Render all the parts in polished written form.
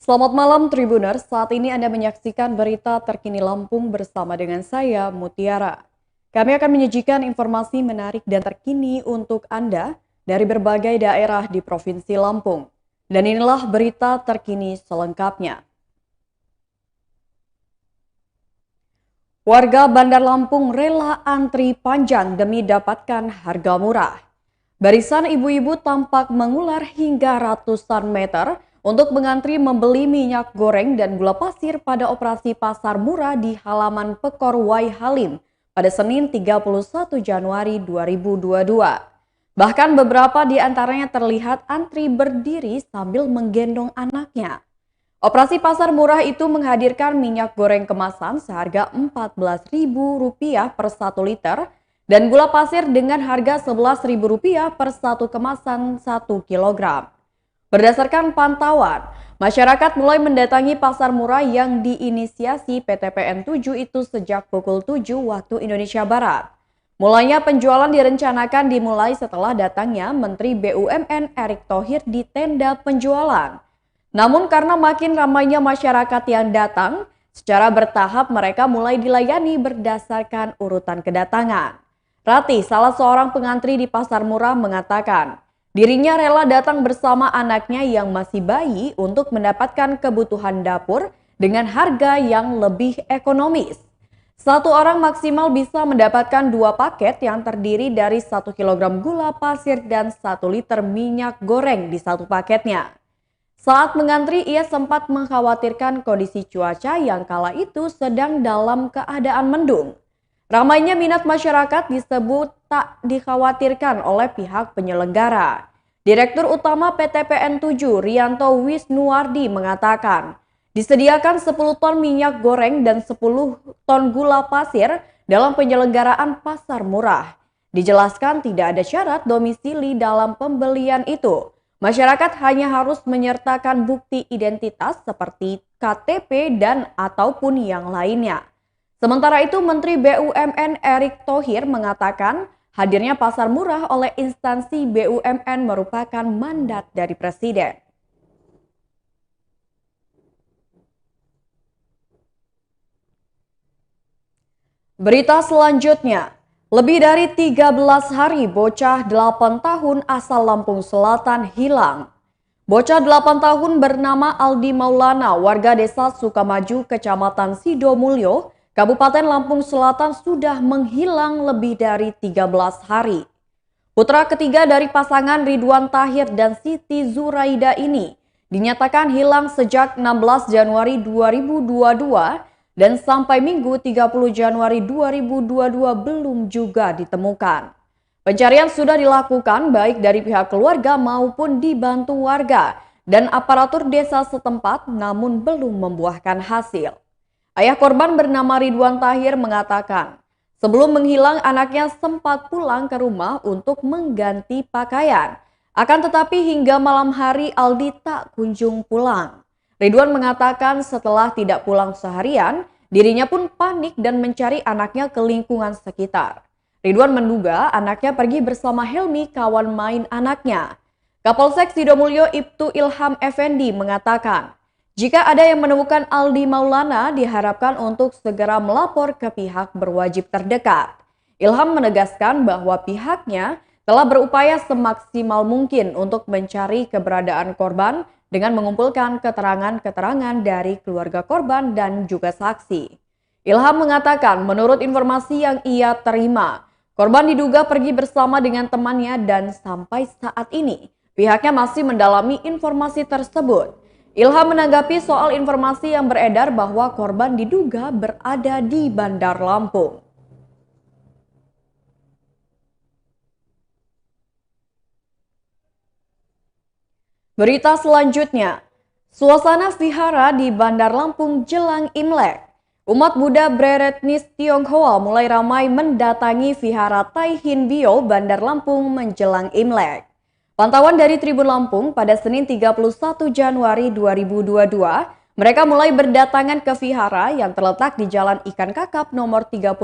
Selamat malam Tribuners, saat ini Anda menyaksikan berita terkini Lampung bersama dengan saya Mutiara. Kami akan menyajikan informasi menarik dan terkini untuk Anda dari berbagai daerah di Provinsi Lampung. Dan inilah berita terkini selengkapnya. Warga Bandar Lampung rela antri panjang demi dapatkan harga murah. Barisan ibu-ibu tampak mengular hingga ratusan meter untuk mengantri membeli minyak goreng dan gula pasir pada operasi pasar murah di halaman Pekor Wai Halim pada Senin 31 Januari 2022. Bahkan beberapa di antaranya terlihat antri berdiri sambil menggendong anaknya. Operasi pasar murah itu menghadirkan minyak goreng kemasan seharga Rp14.000 per 1 liter dan gula pasir dengan harga Rp11.000 per satu kemasan 1 kilogram. Berdasarkan pantauan, masyarakat mulai mendatangi pasar murah yang diinisiasi PTPN 7 itu sejak pukul 7 waktu Indonesia Barat. Mulanya penjualan direncanakan dimulai setelah datangnya Menteri BUMN Erick Thohir di tenda penjualan. Namun karena makin ramainya masyarakat yang datang, secara bertahap mereka mulai dilayani berdasarkan urutan kedatangan. Rati, salah seorang pengantri di pasar murah mengatakan, dirinya rela datang bersama anaknya yang masih bayi untuk mendapatkan kebutuhan dapur dengan harga yang lebih ekonomis. Satu orang maksimal bisa mendapatkan 2 paket yang terdiri dari 1 kilogram gula pasir dan 1 liter minyak goreng di satu paketnya. Saat mengantri, ia sempat mengkhawatirkan kondisi cuaca yang kala itu sedang dalam keadaan mendung. Ramainya minat masyarakat disebut tak dikhawatirkan oleh pihak penyelenggara. Direktur Utama PTPN 7 Rianto Wisnuwardi mengatakan, disediakan 10 ton minyak goreng dan 10 ton gula pasir dalam penyelenggaraan pasar murah. Dijelaskan tidak ada syarat domisili dalam pembelian itu. Masyarakat hanya harus menyertakan bukti identitas seperti KTP dan ataupun yang lainnya. Sementara itu, Menteri BUMN Erick Thohir mengatakan hadirnya pasar murah oleh instansi BUMN merupakan mandat dari Presiden. Berita selanjutnya. Lebih dari 13 hari bocah 8 tahun asal Lampung Selatan hilang. Bocah 8 tahun bernama Aldi Maulana, warga desa Sukamaju, Kecamatan Sidomulyo, Kabupaten Lampung Selatan sudah menghilang lebih dari 13 hari. Putra ketiga dari pasangan Ridwan Tahir dan Siti Zuraida ini dinyatakan hilang sejak 16 Januari 2022 dan sampai Minggu 30 Januari 2022 belum juga ditemukan. Pencarian sudah dilakukan baik dari pihak keluarga maupun dibantu warga dan aparatur desa setempat namun belum membuahkan hasil. Ayah korban bernama Ridwan Tahir mengatakan, sebelum menghilang anaknya sempat pulang ke rumah untuk mengganti pakaian. Akan tetapi hingga malam hari Aldi tak kunjung pulang. Ridwan mengatakan setelah tidak pulang seharian, dirinya pun panik dan mencari anaknya ke lingkungan sekitar. Ridwan menduga anaknya pergi bersama Helmi, kawan main anaknya. Kapolsek Sidomulyo Ibtu Ilham Effendi mengatakan, jika ada yang menemukan Aldi Maulana diharapkan untuk segera melapor ke pihak berwajib terdekat. Ilham menegaskan bahwa pihaknya telah berupaya semaksimal mungkin untuk mencari keberadaan korban dengan mengumpulkan keterangan-keterangan dari keluarga korban dan juga saksi. Ilham mengatakan menurut informasi yang ia terima, korban diduga pergi bersama dengan temannya dan sampai saat ini pihaknya masih mendalami informasi tersebut. Ilham menanggapi soal informasi yang beredar bahwa korban diduga berada di Bandar Lampung. Berita selanjutnya, suasana vihara di Bandar Lampung jelang Imlek. Umat Buddha beretnis Tionghoa mulai ramai mendatangi vihara Tai Hin Bio Bandar Lampung menjelang Imlek. Pantauan dari Tribun Lampung pada Senin 31 Januari 2022, mereka mulai berdatangan ke vihara yang terletak di Jalan Ikan Kakap nomor 35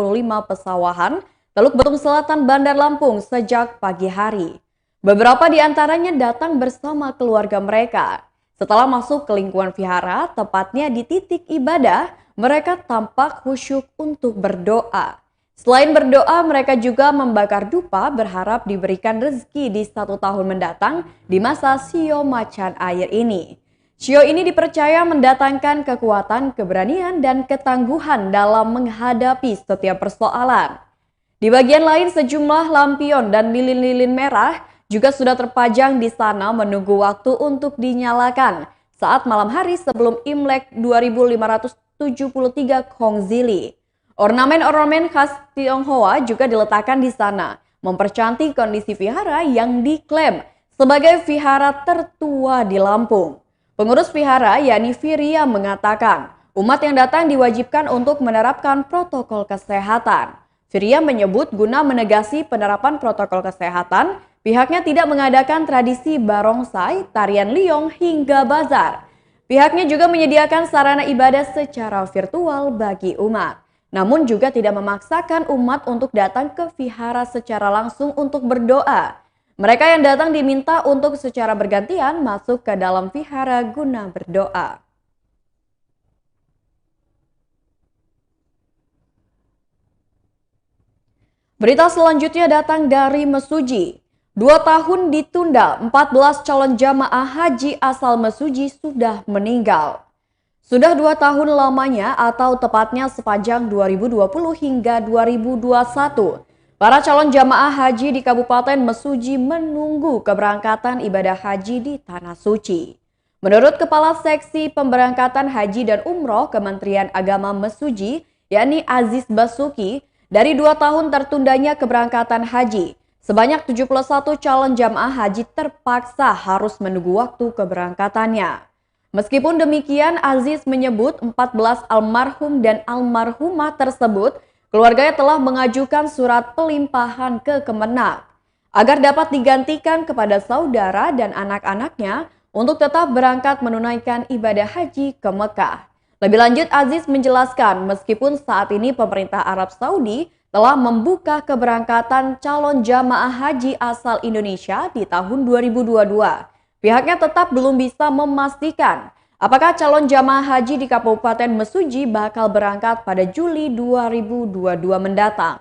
Pesawahan, Teluk Betung Selatan, Bandar Lampung sejak pagi hari. Beberapa di antaranya datang bersama keluarga mereka. Setelah masuk ke lingkungan vihara, tepatnya di titik ibadah, mereka tampak khusyuk untuk berdoa. Selain berdoa, mereka juga membakar dupa berharap diberikan rezeki di 1 tahun mendatang di masa Sio Macan Air ini. Sio ini dipercaya mendatangkan kekuatan, keberanian, dan ketangguhan dalam menghadapi setiap persoalan. Di bagian lain, sejumlah lampion dan lilin-lilin merah juga sudah terpajang di sana menunggu waktu untuk dinyalakan saat malam hari sebelum Imlek 2573 Kongzili. Ornamen-ornamen khas Tionghoa juga diletakkan di sana, mempercantik kondisi vihara yang diklaim sebagai vihara tertua di Lampung. Pengurus vihara yakni Viria mengatakan, umat yang datang diwajibkan untuk menerapkan protokol kesehatan. Viria menyebut guna menegasi penerapan protokol kesehatan, pihaknya tidak mengadakan tradisi barongsai, tarian liong, hingga bazar. Pihaknya juga menyediakan sarana ibadah secara virtual bagi umat. Namun juga tidak memaksakan umat untuk datang ke vihara secara langsung untuk berdoa. Mereka yang datang diminta untuk secara bergantian masuk ke dalam vihara guna berdoa. Berita selanjutnya datang dari Mesuji. 2 tahun ditunda, 14 calon jamaah haji asal Mesuji sudah meninggal. Sudah 2 tahun lamanya atau tepatnya sepanjang 2020 hingga 2021, para calon jamaah haji di Kabupaten Mesuji menunggu keberangkatan ibadah haji di Tanah Suci. Menurut Kepala Seksi Pemberangkatan Haji dan Umroh Kementerian Agama Mesuji, yakni Aziz Basuki, dari 2 tahun tertundanya keberangkatan haji, sebanyak 71 calon jamaah haji terpaksa harus menunggu waktu keberangkatannya. Meskipun demikian, Aziz menyebut 14 almarhum dan almarhumah tersebut, keluarganya telah mengajukan surat pelimpahan ke Kemenak agar dapat digantikan kepada saudara dan anak-anaknya untuk tetap berangkat menunaikan ibadah haji ke Mekah. Lebih lanjut, Aziz menjelaskan meskipun saat ini pemerintah Arab Saudi telah membuka keberangkatan calon jamaah haji asal Indonesia di tahun 2022, pihaknya tetap belum bisa memastikan apakah calon jamaah haji di Kabupaten Mesuji bakal berangkat pada Juli 2022 mendatang.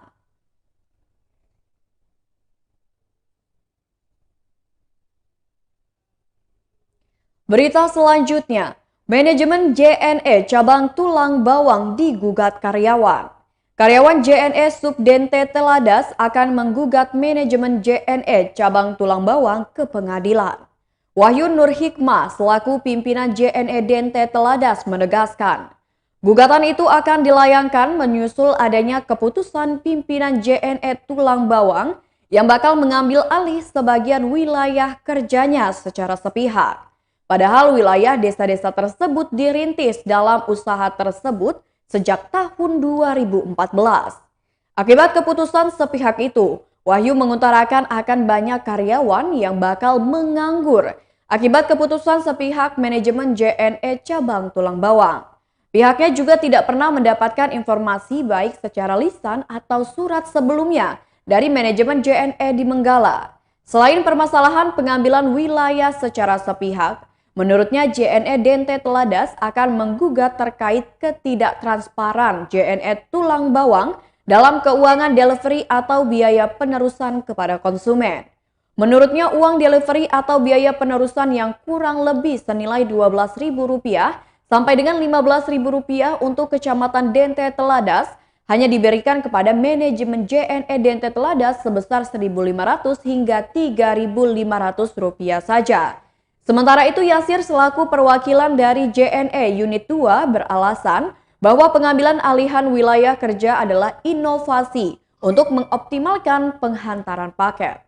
Berita selanjutnya, manajemen JNE cabang Tulang Bawang digugat karyawan. Karyawan JNE Subdente Teladas akan menggugat manajemen JNE cabang Tulang Bawang ke pengadilan. Wahyu Nur Hikmah selaku pimpinan JNE Dente Teladas menegaskan, gugatan itu akan dilayangkan menyusul adanya keputusan pimpinan JNE Tulang Bawang yang bakal mengambil alih sebagian wilayah kerjanya secara sepihak. Padahal wilayah desa-desa tersebut dirintis dalam usaha tersebut sejak tahun 2014. Akibat keputusan sepihak itu, Wahyu mengutarakan akan banyak karyawan yang bakal menganggur akibat keputusan sepihak manajemen JNE cabang Tulang Bawang. Pihaknya juga tidak pernah mendapatkan informasi baik secara lisan atau surat sebelumnya dari manajemen JNE di Menggala. Selain permasalahan pengambilan wilayah secara sepihak, menurutnya JNE Dente Teladas akan menggugat terkait ketidaktransparan JNE Tulang Bawang dalam keuangan delivery atau biaya penerusan kepada konsumen. Menurutnya uang delivery atau biaya penerusan yang kurang lebih senilai Rp12.000 sampai dengan Rp15.000 untuk Kecamatan Dente Teladas hanya diberikan kepada manajemen JNE Dente Teladas sebesar Rp1.500 hingga Rp3.500 saja. Sementara itu, Yasir selaku perwakilan dari JNE Unit 2 beralasan bahwa pengambilan alihan wilayah kerja adalah inovasi untuk mengoptimalkan penghantaran paket.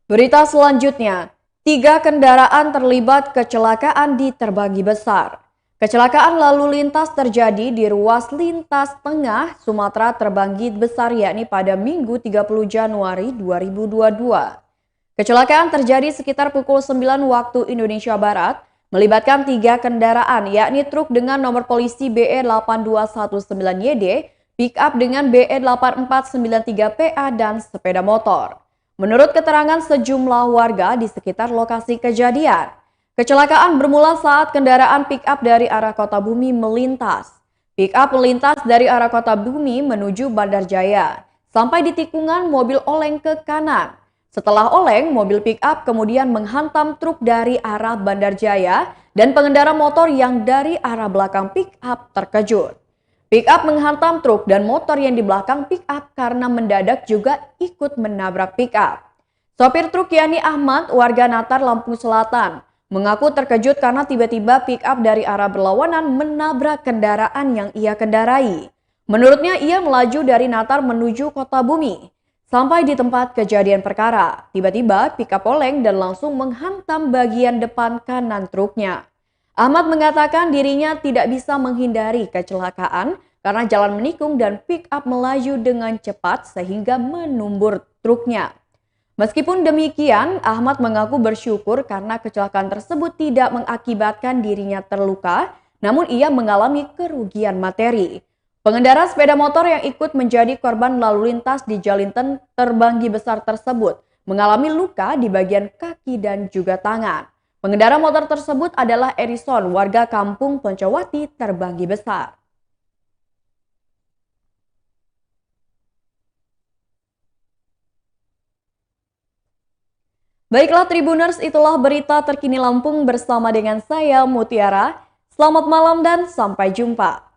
Berita selanjutnya, 3 kendaraan terlibat kecelakaan di Terbagi Besar. Kecelakaan lalu lintas terjadi di ruas lintas tengah Sumatera Terbagi Besar yakni pada Minggu 30 Januari 2022. Kecelakaan terjadi sekitar pukul 9 waktu Indonesia Barat, melibatkan 3 kendaraan yakni truk dengan nomor polisi BE 8219YD, pick up dengan BE 8493PA dan sepeda motor. Menurut keterangan sejumlah warga di sekitar lokasi kejadian, kecelakaan bermula saat kendaraan pick up dari arah Kota Bumi melintas. Pick up melintas dari arah Kota Bumi menuju Bandar Jaya. Sampai di tikungan mobil oleng ke kanan. Setelah oleng, mobil pick up kemudian menghantam truk dari arah Bandar Jaya dan pengendara motor yang dari arah belakang pick up terkejut. Pick up menghantam truk dan motor yang di belakang pick up karena mendadak juga ikut menabrak pick up. Sopir truk yakni Ahmad, warga Natar, Lampung Selatan, mengaku terkejut karena tiba-tiba pick up dari arah berlawanan menabrak kendaraan yang ia kendarai. Menurutnya ia melaju dari Natar menuju Kota Bumi. Sampai di tempat kejadian perkara, tiba-tiba pick up oleng dan langsung menghantam bagian depan kanan truknya. Ahmad mengatakan dirinya tidak bisa menghindari kecelakaan karena jalan menikung dan pick up melaju dengan cepat sehingga menumbur truknya. Meskipun demikian, Ahmad mengaku bersyukur karena kecelakaan tersebut tidak mengakibatkan dirinya terluka, namun ia mengalami kerugian materi. Pengendara sepeda motor yang ikut menjadi korban lalu lintas di Jalinten Terbanggi Besar tersebut mengalami luka di bagian kaki dan juga tangan. Pengendara motor tersebut adalah Erison, warga kampung Poncowati, Terbanggi Besar. Baiklah Tribuners, itulah berita terkini Lampung bersama dengan saya Mutiara. Selamat malam dan sampai jumpa.